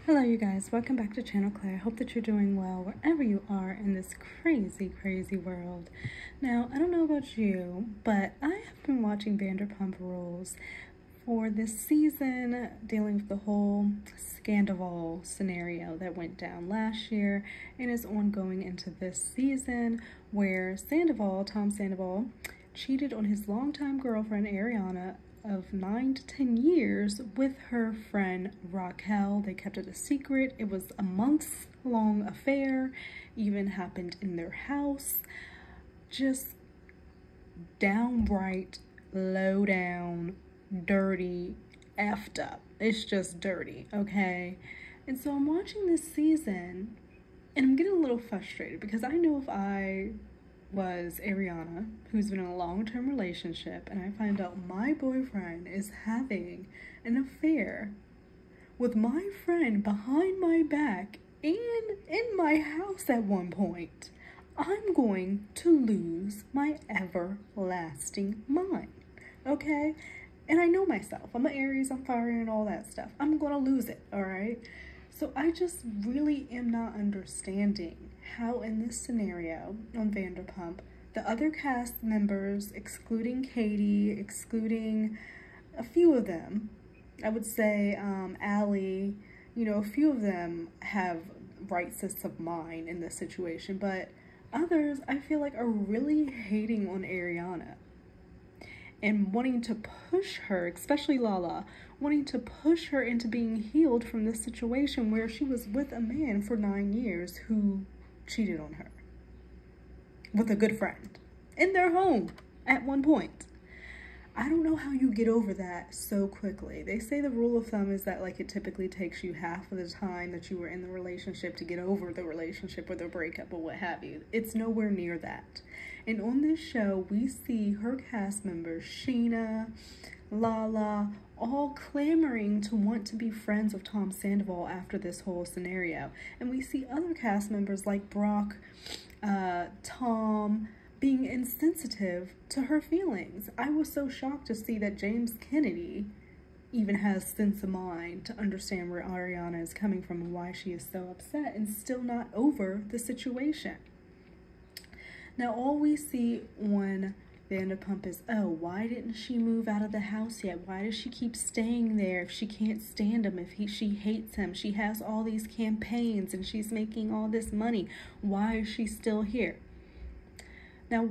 Hello you guys, welcome back to Channel Claire. I hope that you're doing well wherever you are in this crazy world. Now, I don't know about you, but I have been watching Vanderpump Rules for this season, dealing with the whole Scandival scenario that went down last year and is ongoing into this season, where Tom Sandoval, cheated on his longtime girlfriend Ariana of 9 to 10 years with her friend Raquel. They kept it a secret. It was a months-long affair, even happened in their house. Just downright low down, dirty, effed up. It's just dirty, okay? And so I'm watching this season and I'm getting a little frustrated because I know if I was Ariana, who's been in a long-term relationship, and I find out my boyfriend is having an affair with my friend behind my back and in my house at one point, I'm going to lose my everlasting mind, okay? And I know myself. I'm an Aries, I'm fiery and all that stuff. I'm gonna lose it, all right? So I just really am not understanding how in this scenario on Vanderpump, the other cast members, excluding Katie, excluding a few of them, I would say Allie, a few of them have right sets of mind in this situation, but others I feel like are really hating on Ariana and wanting to push her, especially Lala, wanting to push her into being healed from this situation where she was with a man for 9 years who cheated on her with a good friend in their home at one point. I don't know how you get over that so quickly. They say the rule of thumb is that it typically takes you half of the time that you were in the relationship to get over the relationship or the breakup or what have you. It's nowhere near that. And on this show, we see her cast members, Sheena, Lala, all clamoring to want to be friends with Tom Sandoval after this whole scenario. And we see other cast members like Brock, Tom, being insensitive to her feelings. I was so shocked to see that James Kennedy even has sense of mind to understand where Ariana is coming from and why she is so upset and still not over the situation. Now, all we see on Vanderpump is, oh, why didn't she move out of the house yet? Why does she keep staying there if she can't stand him, if she hates him? She has all these campaigns and she's making all this money. Why is she still here? Now,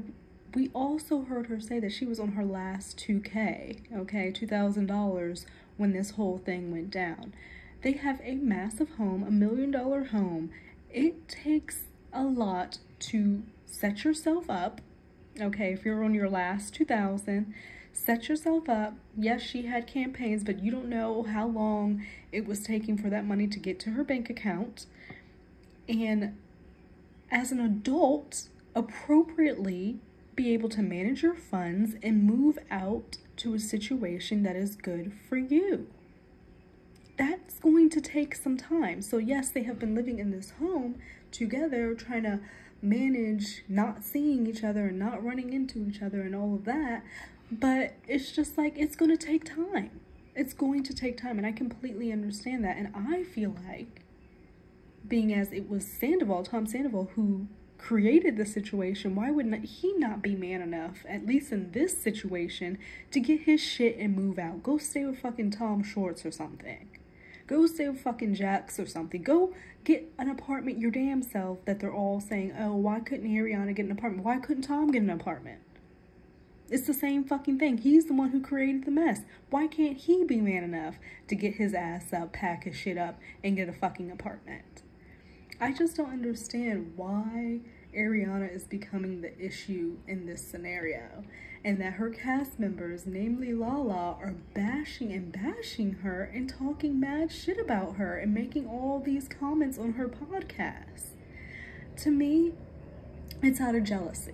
we also heard her say that she was on her last $2,000, okay, $2,000 when this whole thing went down. They have a massive home, $1 million home. It takes a lot to set yourself up, okay, if you're on your last $2,000, set yourself up. Yes, she had campaigns, but you don't know how long it was taking for that money to get to her bank account. And as an adult, appropriately be able to manage your funds and move out to a situation that is good for you. That's going to take some time. So yes, they have been living in this home together, trying to manage not seeing each other and not running into each other and all of that, but it's just it's going to take time. It's going to take time, and I completely understand that. And I feel like, being as it was Tom Sandoval, who created the situation, why would he not be man enough, at least in this situation, to get his shit and move out? Go stay with fucking Tom Schwartz or something. Go stay with fucking Jax or something. Go get an apartment your damn self, that they're all saying, oh, why couldn't Ariana get an apartment? Why couldn't Tom get an apartment? It's the same fucking thing. He's the one who created the mess. Why can't he be man enough to get his ass up, pack his shit up, and get a fucking apartment? I just don't understand why Ariana is becoming the issue in this scenario, and that her cast members, namely Lala, are bashing her and talking mad shit about her and making all these comments on her podcast. To me, it's out of jealousy.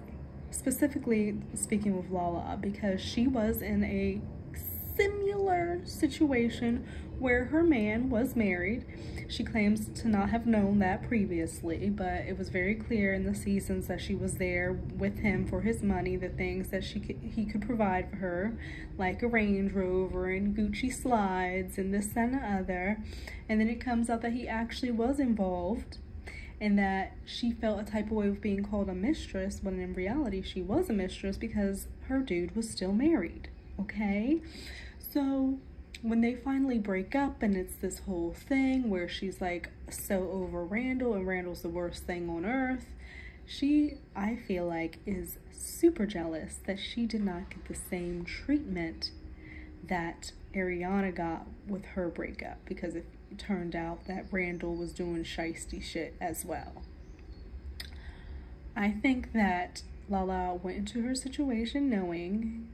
Specifically speaking with Lala, because she was in a similar situation where her man was married. She claims to not have known that previously, but it was very clear in the seasons that she was there with him for his money, the things that he could provide for her, like a Range Rover and Gucci slides and this and the other. And then it comes out that he actually was involved and that she felt a type of way of being called a mistress, when in reality she was a mistress because her dude was still married, okay? So when they finally break up and it's this whole thing where she's like so over Randall and Randall's the worst thing on earth, she, I feel like, is super jealous that she did not get the same treatment that Ariana got with her breakup, because it turned out that Randall was doing shiesty shit as well. I think that Lala went into her situation knowing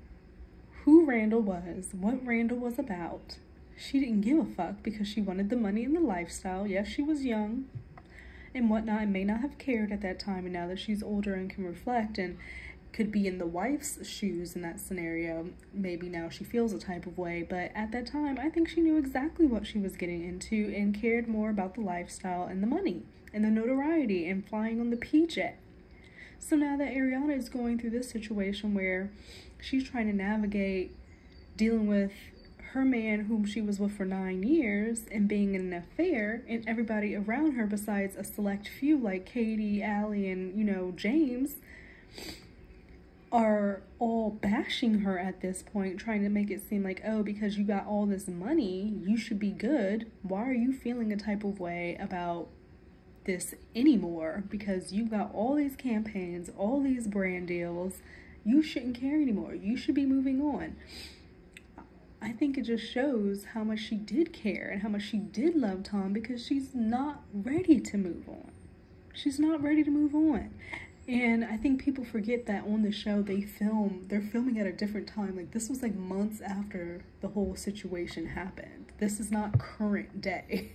who Randall was, what Randall was about. She didn't give a fuck because she wanted the money and the lifestyle. Yes, she was young and whatnot and may not have cared at that time, and now that she's older and can reflect and could be in the wife's shoes in that scenario, maybe now she feels a type of way, but at that time I think she knew exactly what she was getting into and cared more about the lifestyle and the money and the notoriety and flying on the PJ. So now that Ariana is going through this situation where she's trying to navigate dealing with her man whom she was with for 9 years and being in an affair, and everybody around her besides a select few like Katie, Allie, and, you know, James are all bashing her at this point, trying to make it seem like, oh, because you got all this money, you should be good. Why are you feeling a type of way about this anymore? Because you got all these campaigns, all these brand deals. You shouldn't care anymore. You should be moving on. I think it just shows how much she did care and how much she did love Tom, because she's not ready to move on. She's not ready to move on. And I think people forget that on the show they're filming at a different time. Like, this was like months after the whole situation happened. This is not current day.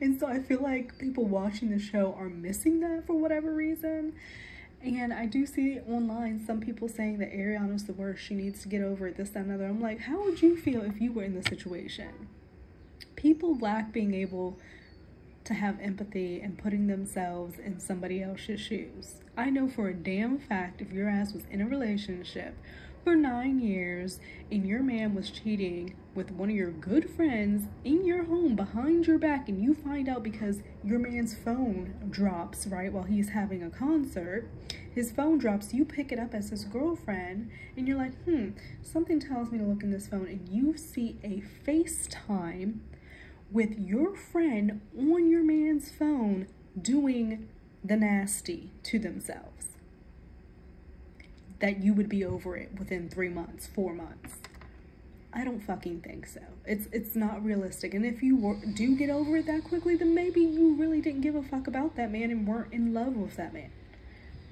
And so I feel like people watching the show are missing that for whatever reason. And I do see online some people saying that Ariana's the worst, she needs to get over it, this, that, and other. I'm like, how would you feel if you were in this situation? People lack being able to have empathy and putting themselves in somebody else's shoes. I know for a damn fact, if your ass was in a relationship for 9 years and your man was cheating with one of your good friends in your home behind your back, and you find out because your man's phone drops, right, while he's having a concert, his phone drops, you pick it up as his girlfriend, and you're like, something tells me to look in this phone, and you see a FaceTime with your friend on your man's phone doing the nasty to themselves, that you would be over it within 3 months, 4 months. I don't fucking think so. It's not realistic. And if you do get over it that quickly, then maybe you really didn't give a fuck about that man and weren't in love with that man.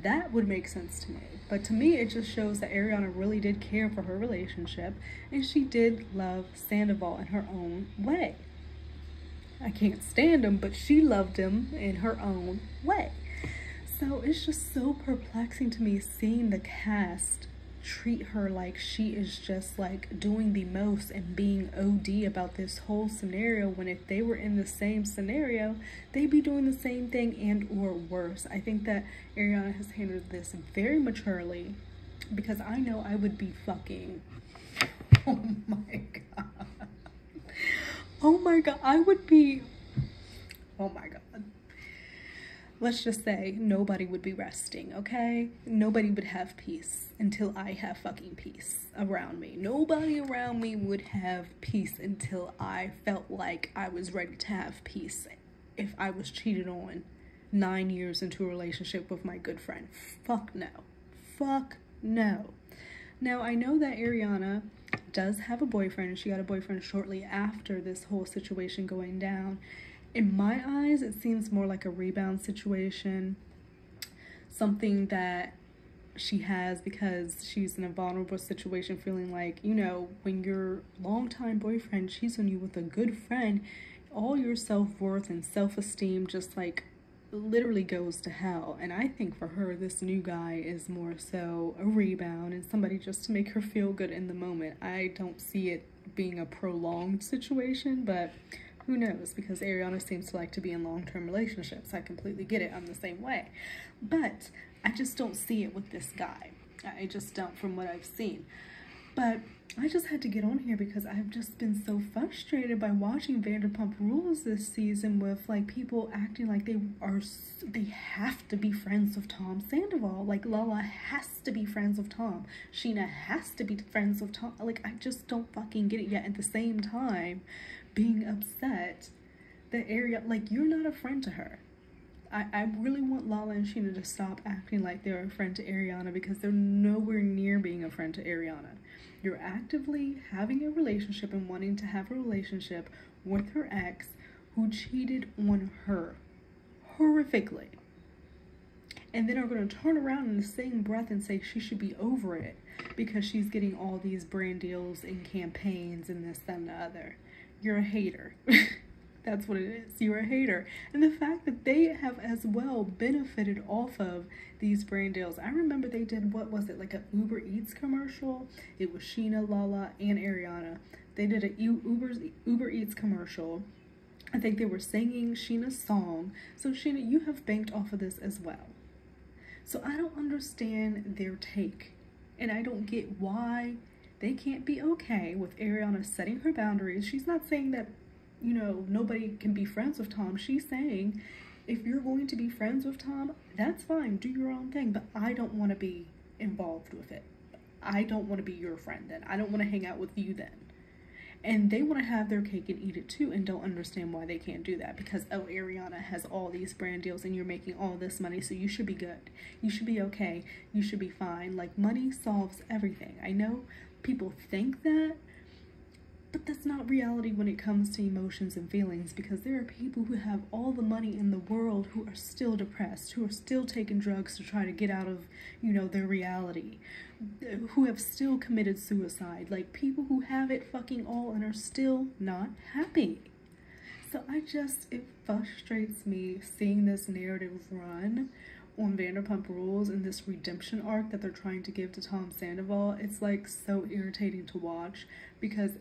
That would make sense to me. But to me, it just shows that Ariana really did care for her relationship, and she did love Sandoval in her own way. I can't stand him, but she loved him in her own way. So it's just so perplexing to me seeing the cast treat her like she is just like doing the most and being OD about this whole scenario, when if they were in the same scenario, they'd be doing the same thing and or worse. I think that Ariana has handled this very maturely, because I know I would be fucking, oh my god, oh my god, I would be, oh my god. Let's just say nobody would be resting, okay? Nobody would have peace until I have fucking peace around me. Nobody around me would have peace until I felt like I was ready to have peace. If I was cheated on 9 years into a relationship with my good friend. Fuck no. Fuck no. Now, I know that Ariana does have a boyfriend, and she got a boyfriend shortly after this whole situation going down. In my eyes, it seems more like a rebound situation, something that she has because she's in a vulnerable situation, feeling like, you know, when your longtime boyfriend cheats on you with a good friend, all your self-worth and self-esteem just like literally goes to hell. And I think for her, this new guy is more so a rebound and somebody just to make her feel good in the moment. I don't see it being a prolonged situation, but who knows, because Ariana seems to like to be in long-term relationships. I completely get it. I'm the same way. But I just don't see it with this guy. I just don't, from what I've seen. But I just had to get on here because I've just been so frustrated by watching Vanderpump Rules this season with, like, people acting like they have to be friends with Tom Sandoval. Like, Lala has to be friends with Tom. Sheena has to be friends with Tom. Like, I just don't fucking get it yet. At the same time, being upset that like, you're not a friend to her. I really want Lala and Sheena to stop acting like they're a friend to Ariana, because they're nowhere near being a friend to Ariana. You're actively having a relationship and wanting to have a relationship with her ex who cheated on her horrifically. And then are going to turn around in the same breath and say she should be over it because she's getting all these brand deals and campaigns and this, that, and the other. You're a hater. That's what it is. You're a hater. And the fact that they have as well benefited off of these brand deals. I remember they did, what was it, like a Uber Eats commercial? It was Sheena, Lala, and Ariana. They did a Uber Eats commercial. I think they were singing Sheena's song. So Sheena, you have banked off of this as well. So I don't understand their take. And I don't get why they can't be okay with Ariana setting her boundaries. She's not saying that, you know, nobody can be friends with Tom. She's saying, if you're going to be friends with Tom, that's fine. Do your own thing. But I don't want to be involved with it. I don't want to be your friend then. I don't want to hang out with you then. And they want to have their cake and eat it too, and don't understand why they can't do that. Because, oh, Ariana has all these brand deals and you're making all this money, so you should be good. You should be okay. You should be fine. Like, money solves everything. I know people think that, but that's not reality when it comes to emotions and feelings, because there are people who have all the money in the world who are still depressed, who are still taking drugs to try to get out of, you know, their reality, who have still committed suicide. Like, people who have it fucking all and are still not happy. So it frustrates me seeing this narrative run on Vanderpump Rules and this redemption arc that they're trying to give to Tom Sandoval. It's like so irritating to watch, because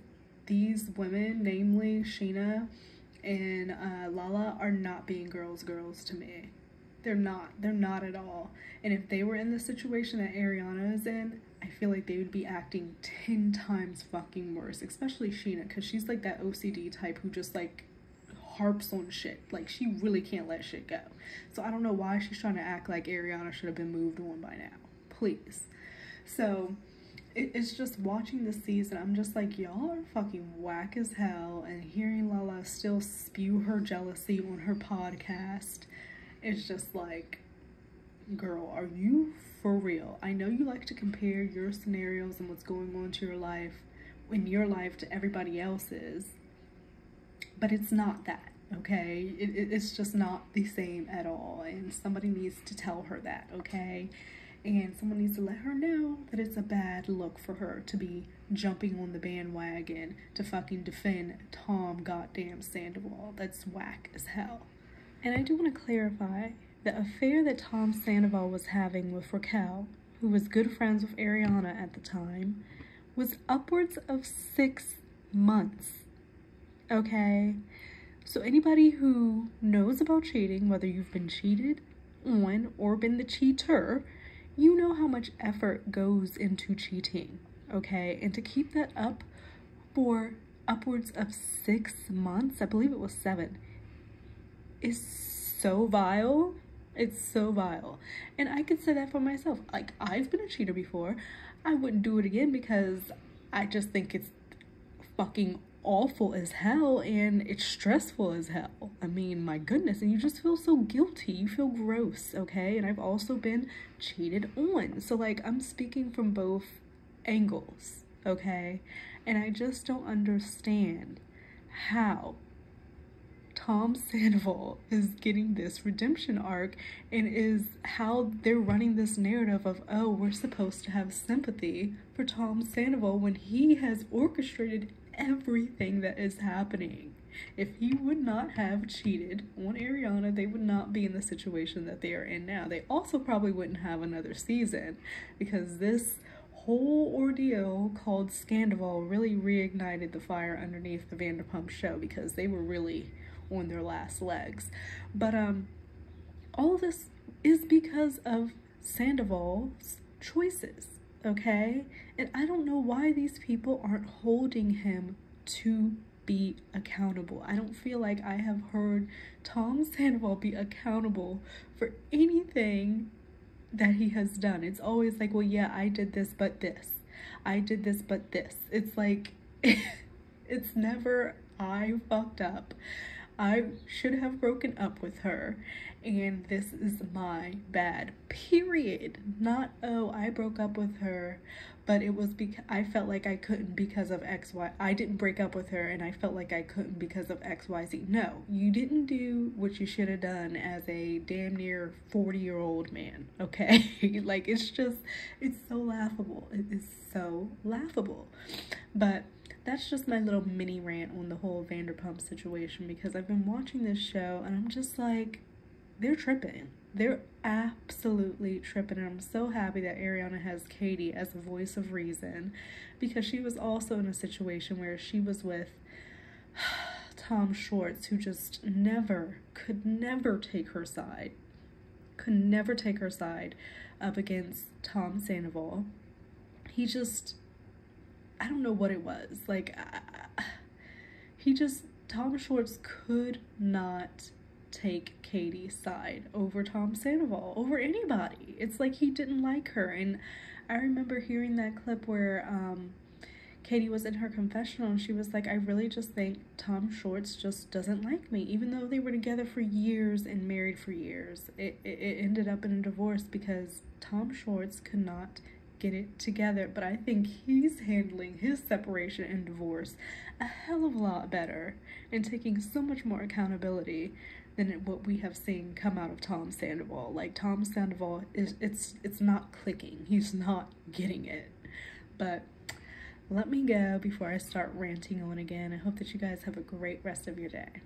these women, namely Sheena and Lala, are not being girls to me. They're not at all. And if they were in the situation that Ariana is in, I feel like they would be acting 10 times fucking worse, especially Sheena, because she's like that OCD type who just like harps on shit. Like, she really can't let shit go. So I don't know why she's trying to act like Ariana should have been moved on by now. Please. So it's just, watching this season, I'm just like, y'all are fucking whack as hell. And hearing Lala still spew her jealousy on her podcast, it's just like, girl, are you for real? I know you like to compare your scenarios and what's going on to your life, in your life, to everybody else's, but it's not that, okay? It's just not the same at all, and somebody needs to tell her that, okay? And someone needs to let her know that it's a bad look for her to be jumping on the bandwagon to fucking defend Tom goddamn Sandoval. That's whack as hell. And I do want to clarify, the affair that Tom Sandoval was having with Raquel, who was good friends with Ariana at the time, was upwards of 6 months. Okay? So anybody who knows about cheating, whether you've been cheated on or been the cheater, you know how much effort goes into cheating, okay? And to keep that up for upwards of 6 months, I believe it was 7, is so vile. It's so vile. And I could say that for myself. Like, I've been a cheater before. I wouldn't do it again because I just think it's fucking awful as hell and it's stressful as hell. I mean, my goodness, and you just feel so guilty. You feel gross, okay? And I've also been cheated on. So, like, I'm speaking from both angles, okay? And I just don't understand how Tom Sandoval is getting this redemption arc, and is how they're running this narrative of, oh, we're supposed to have sympathy for Tom Sandoval when he has orchestrated everything that is happening. If he would not have cheated on Ariana, they would not be in the situation that they are in now. They also probably wouldn't have another season, because this whole ordeal called Scandal really reignited the fire underneath the Vanderpump show, because they were really on their last legs. But all of this is because of Sandoval's choices, okay? And I don't know why these people aren't holding him to be accountable. I don't feel like I have heard Tom Sandoval be accountable for anything that he has done. It's always like, well, yeah, I did this, but this. I did this, but this. It's like, it's never, I fucked up. I should have broken up with her, and this is my bad, period. Not, oh, I broke up with her, but it was because I felt like I couldn't because of XY. I didn't break up with her and I felt like I couldn't because of XYZ. No, you didn't do what you should have done as a damn near 40-year-old man, okay? Like, it's just, it's so laughable. It is so laughable. But that's just my little mini rant on the whole Vanderpump situation, because I've been watching this show and I'm just like, they're tripping. They're absolutely tripping. And I'm so happy that Ariana has Katie as a voice of reason, because she was also in a situation where she was with Tom Schwartz, who just could never take her side up against Tom Sandoval. He just, I don't know what it was. Like, Tom Schwartz could not take Katie's side over Tom Sandoval, over anybody. It's like he didn't like her. And I remember hearing that clip where Katie was in her confessional and she was like, I really just think Tom Schwartz just doesn't like me. Even though they were together for years and married for years, it ended up in a divorce because Tom Schwartz could not get it together. But I think he's handling his separation and divorce a hell of a lot better and taking so much more accountability than what we have seen come out of Tom Sandoval. Like, Tom Sandoval it's not clicking. He's not getting it. But let me go before I start ranting on again. I hope that you guys have a great rest of your day.